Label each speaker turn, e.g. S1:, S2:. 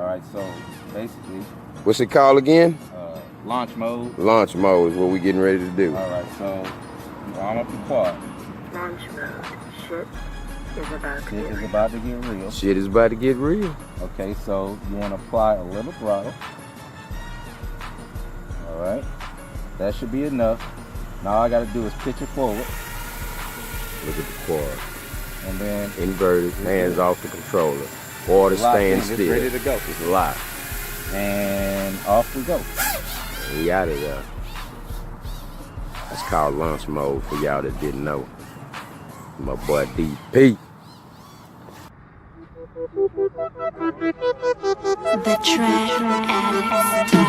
S1: All right, so basically,
S2: What's it called again?
S1: launch mode.
S2: Launch mode is what we getting ready to do.
S1: All right, so you arm up the quad.
S3: Launch mode. Shit is about to
S1: Shit
S3: get
S1: is
S3: real.
S1: about to get real.
S2: Shit is about to get real.
S1: Okay, so you want to apply a little throttle. All right, that should be enough. Now all I got to do is pitch it forward.
S2: Look at the quad.
S1: And then
S2: Inverted, hands off the controller. Water staying still.
S1: It's ready to go.
S2: It's locked.
S1: And off we go.
S2: We out of there. That's called launch mode for y'all that didn't know. My boy DP.
S4: The Track Addicts.